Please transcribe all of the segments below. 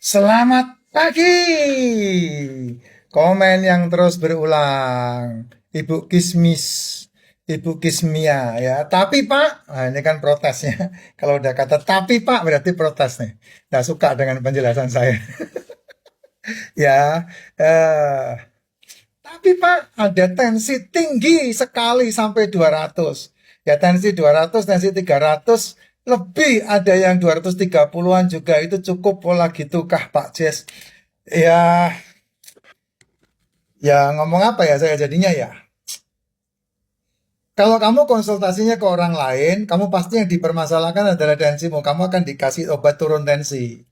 Selamat pagi. Komen yang terus berulang. Ibu Kismis, Ibu Kismia ya. Tapi Pak, nah ini kan protesnya. Kalau udah kata tapi Pak berarti protes nih. Nggak suka dengan penjelasan saya. Ya, tapi Pak ada tensi tinggi sekali sampai 200. Ya tensi 200, tensi 300, lebih ada yang 230-an juga itu cukup pola gitu kah Pak Jes? Ya, ya ngomong apa ya saya jadinya ya. Kalau kamu konsultasinya ke orang lain, kamu pasti yang dipermasalahkan adalah tensimu. Kamu akan dikasih obat turun tensi.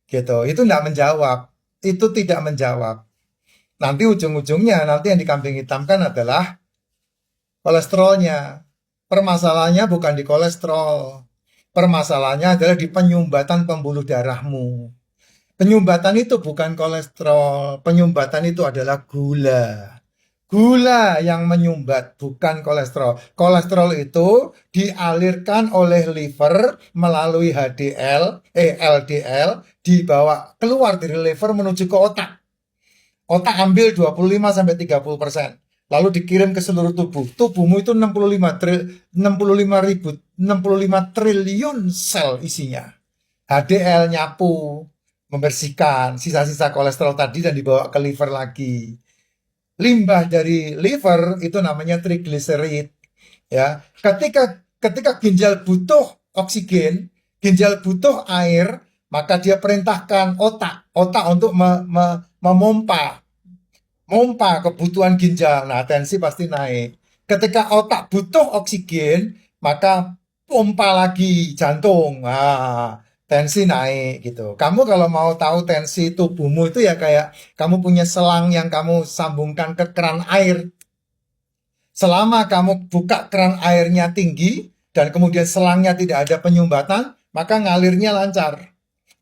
Gitu. Itu tidak menjawab. Itu tidak menjawab. Nanti ujung-ujungnya, nanti yang dikambing hitamkan adalah kolesterolnya. Permasalahannya bukan di kolesterol. Permasalahannya adalah di penyumbatan pembuluh darahmu. Penyumbatan itu bukan kolesterol. Penyumbatan itu adalah gula. Gula yang menyumbat, bukan kolesterol. Kolesterol itu dialirkan oleh liver melalui LDL, dibawa keluar dari liver menuju ke otak. Otak ambil 25-30%. Lalu dikirim ke seluruh tubuh. Tubuhmu itu 65 triliun sel isinya. HDL nyapu, membersihkan sisa-sisa kolesterol tadi dan dibawa ke liver lagi. Limbah dari liver itu namanya trigliserid. Ya, ketika ginjal butuh oksigen, ginjal butuh air, maka dia perintahkan otak untuk memompa kebutuhan ginjal. Nah, tensi pasti naik. Ketika otak butuh oksigen, maka pompa lagi jantung. Nah, tensi naik gitu. Kamu kalau mau tahu tensi tubuhmu itu ya kayak kamu punya selang yang kamu sambungkan ke keran air. Selama kamu buka keran airnya tinggi dan kemudian selangnya tidak ada penyumbatan, maka ngalirnya lancar.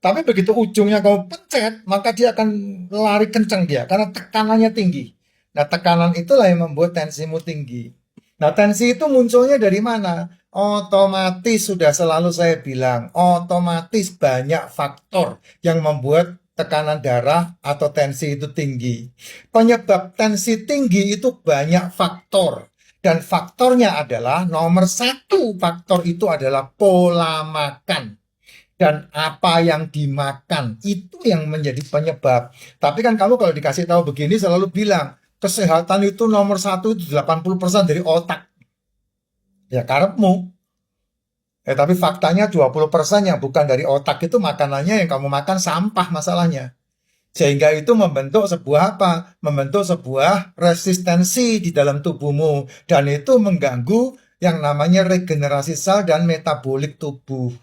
Tapi begitu ujungnya kamu pencet, maka dia akan lari kencang dia karena tekanannya tinggi. Nah, tekanan itulah yang membuat tensimu tinggi. Nah, tensi itu munculnya dari mana? Otomatis sudah selalu saya bilang, otomatis banyak faktor yang membuat tekanan darah atau tensi itu tinggi. Penyebab tensi tinggi itu banyak faktor. Dan faktornya adalah nomor satu faktor itu adalah pola makan dan apa yang dimakan itu yang menjadi penyebab. Tapi kan kamu kalau dikasih tahu begini selalu bilang kesehatan itu nomor satu itu 80% dari otak. Ya karepmu. Tapi faktanya 20% yang bukan dari otak itu makanannya yang kamu makan sampah masalahnya. Sehingga itu membentuk sebuah apa? Membentuk sebuah resistensi di dalam tubuhmu. Dan itu mengganggu yang namanya regenerasi sel dan metabolik tubuh.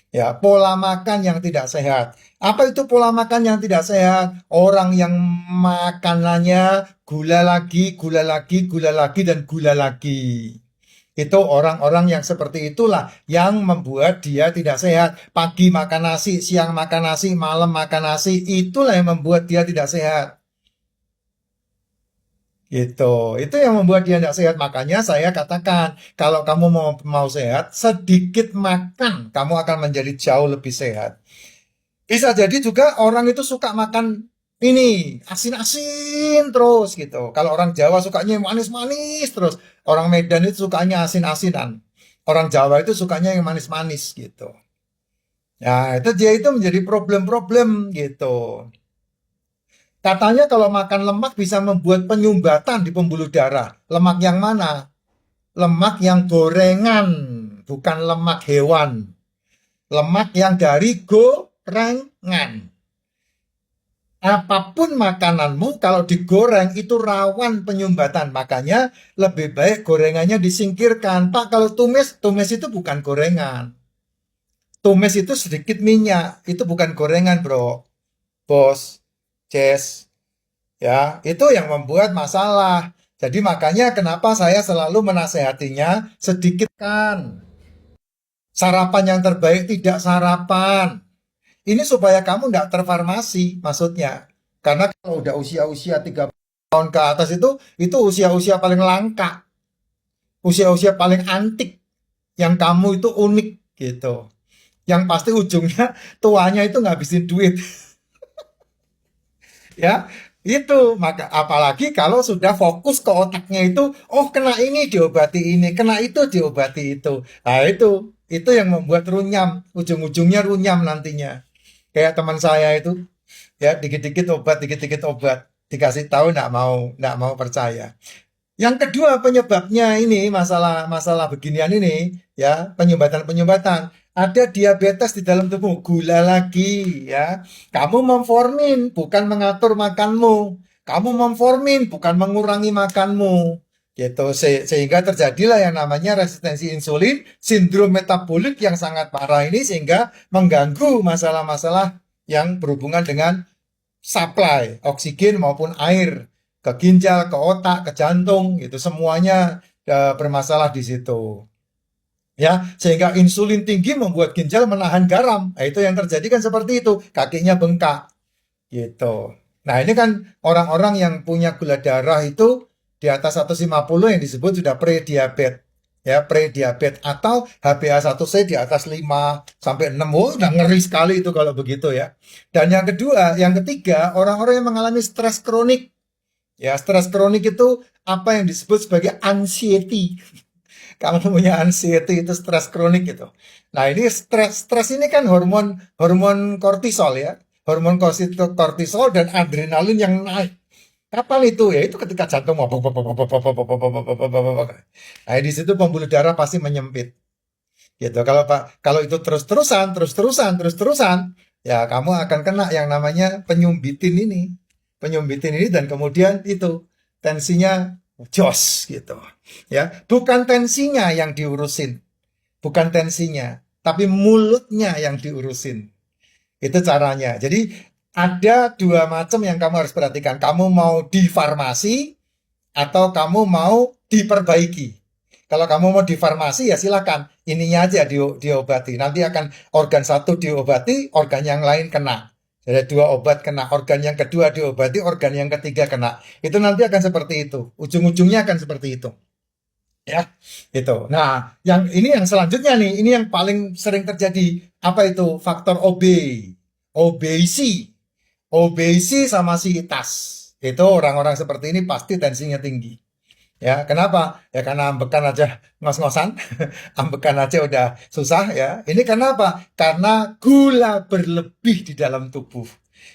Ya, pola makan yang tidak sehat. Apa itu pola makan yang tidak sehat? Orang yang makanannya gula lagi, gula lagi, gula lagi, dan gula lagi. Itu orang-orang yang seperti itulah yang membuat dia tidak sehat. Pagi makan nasi, siang makan nasi, malam makan nasi. Itulah yang membuat dia tidak sehat. Gitu. Itu yang membuat dia tidak sehat. Makanya saya katakan, kalau kamu mau sehat, sedikit makan, kamu akan menjadi jauh lebih sehat. Bisa jadi juga orang itu suka makan ini, asin-asin terus gitu. Kalau orang Jawa sukanya yang manis-manis terus. Orang Medan itu sukanya asin-asinan. Orang Jawa itu sukanya yang manis-manis gitu. Nah, itu dia itu menjadi problem-problem gitu. Katanya kalau makan lemak bisa membuat penyumbatan di pembuluh darah. Lemak yang mana? Lemak yang gorengan, bukan lemak hewan. Lemak yang dari gorengan. Apapun makananmu, kalau digoreng itu rawan penyumbatan. Makanya lebih baik gorengannya disingkirkan. Pak, kalau tumis itu bukan gorengan. Tumis itu sedikit minyak. Itu bukan gorengan, bro. Bos, Jess. Ya, itu yang membuat masalah. Jadi makanya kenapa saya selalu menasehatinya sedikit kan. Sarapan yang terbaik tidak sarapan. Ini supaya kamu nggak terfarmasi maksudnya. Karena kalau udah usia-usia 30 tahun ke atas itu usia-usia paling langka. Usia-usia paling antik. Yang kamu itu unik gitu. Yang pasti ujungnya tuanya itu ngabisin duit. Ya, itu maka apalagi kalau sudah fokus ke otaknya itu, oh kena ini diobati ini, kena itu diobati itu. Nah, itu yang membuat runyam, ujung-ujungnya runyam nantinya. Kayak teman saya itu, ya dikit-dikit obat, dikasih tahu nggak mau percaya. Yang kedua penyebabnya ini masalah beginian ini ya penyumbatan-penyumbatan. Ada diabetes di dalam tubuh, gula lagi ya. Kamu memformin bukan mengatur makanmu. Kamu memformin bukan mengurangi makanmu. Gitu sehingga terjadilah yang namanya resistensi insulin, sindrom metabolik yang sangat parah ini sehingga mengganggu masalah-masalah yang berhubungan dengan supply oksigen maupun air ke ginjal, ke otak, ke jantung, itu semuanya bermasalah di situ. Ya, sehingga insulin tinggi membuat ginjal menahan garam. Nah, itu yang terjadi kan seperti itu, kakinya bengkak gitu. Nah, ini kan orang-orang yang punya gula darah itu di atas 150 yang disebut sudah prediabetes. Ya, prediabetes atau HbA1c di atas 5 sampai 6. Oh, udah ngeri sekali itu kalau begitu ya. Dan yang kedua, yang ketiga, orang-orang yang mengalami stres kronik. Ya, stres kronik itu apa yang disebut sebagai anxiety. Kamu punya anxiety itu stres kronik gitu. Nah, ini stres ini kan hormon hormon kortisol ya. Hormon kortisol dan adrenalin yang naik. Kapan itu? Ya itu ketika jantung mau. Nah, di situ pembuluh darah pasti menyempit. Gitu. Kalau itu terus-terusan, ya kamu akan kena yang namanya penyumbitin ini dan kemudian itu tensinya jos gitu ya, bukan tensinya yang diurusin, bukan tensinya tapi mulutnya yang diurusin, itu caranya. Jadi ada dua macam yang kamu harus perhatikan, kamu mau di farmasi atau kamu mau diperbaiki. Kalau kamu mau di farmasi ya silakan, ininya aja diobati, nanti akan organ satu diobati, organ yang lain kena. Ada dua obat kena, organ yang kedua diobati, organ yang ketiga kena. Itu nanti akan seperti itu. Ujung-ujungnya akan seperti itu. Ya, itu. Nah, yang selanjutnya nih, ini yang paling sering terjadi. Apa itu? Faktor obesi. Obesi sama sitas. Itu orang-orang seperti ini pasti tensinya tinggi. Ya, kenapa? Ya karena ambekan aja ngos-ngosan, ambekan aja udah susah ya. Ini kenapa? Karena gula berlebih di dalam tubuh.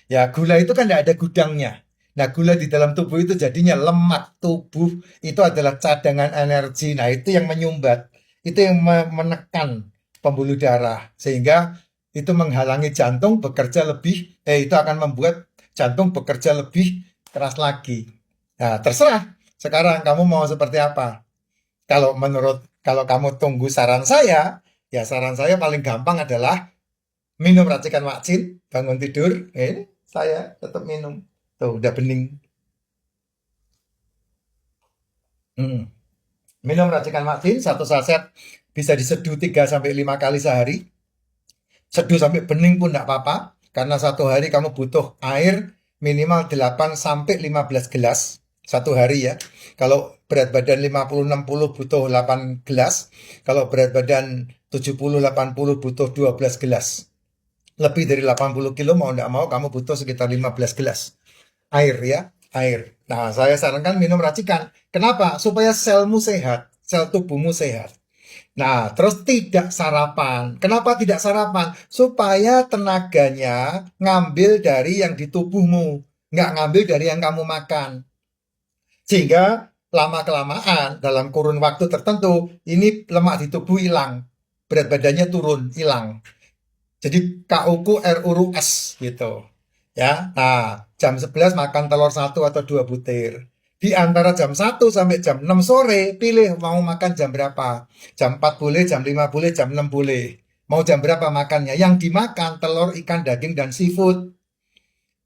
Ya, gula itu kan tidak ada gudangnya. Nah, gula di dalam tubuh itu jadinya lemak tubuh. Itu adalah cadangan energi. Nah, itu yang menyumbat. Itu yang menekan pembuluh darah. Sehingga itu menghalangi jantung bekerja lebih, itu akan membuat jantung bekerja lebih keras lagi. Nah, terserah. Sekarang kamu mau seperti apa? Kalau kamu tunggu saran saya, ya saran saya paling gampang adalah minum racikan vaksin, bangun tidur, saya tetap minum. Tuh, udah bening. Hmm. Minum racikan vaksin, satu saset bisa diseduh 3 sampai 5 kali sehari. Seduh sampai bening pun enggak apa-apa, karena satu hari kamu butuh air minimal 8 sampai 15 gelas satu hari ya. Kalau berat badan 50-60 butuh 8 gelas, kalau berat badan 70-80 butuh 12 gelas. Lebih dari 80 kilo mau enggak mau kamu butuh sekitar 15 gelas air ya, air. Nah, saya sarankan minum racikan. Kenapa? Supaya selmu sehat, sel tubuhmu sehat. Nah, terus tidak sarapan. Kenapa tidak sarapan? Supaya tenaganya ngambil dari yang di tubuhmu, nggak ngambil dari yang kamu makan. Sehingga lama-kelamaan dalam kurun waktu tertentu, ini lemak di tubuh hilang. Berat badannya turun, hilang. Jadi KU-ku RUS gitu. Ya, nah jam 11 makan telur 1 atau 2 butir. Di antara jam 1 sampai jam 6 sore, pilih mau makan jam berapa. Jam 4 boleh, jam 5 boleh, jam 6 boleh. Mau jam berapa makannya. Yang dimakan telur, ikan, daging, dan seafood.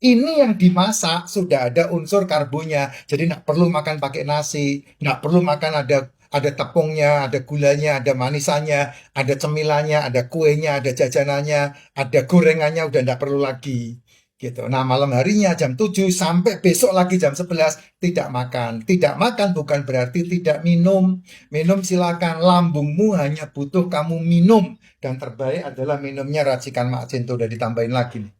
Ini yang dimasak sudah ada unsur karbonya. Jadi nggak perlu makan pakai nasi. Nggak perlu makan ada tepungnya, ada gulanya, ada manisannya, ada cemilannya, ada kuenya, ada jajanannya, ada gorengannya, udah nggak perlu lagi. Gitu. Nah, malam harinya jam 7 sampai besok lagi jam 11 tidak makan. Tidak makan bukan berarti tidak minum. Minum silakan, lambungmu hanya butuh kamu minum. Dan terbaik adalah minumnya racikan Mak Cinta, udah ditambahin lagi nih.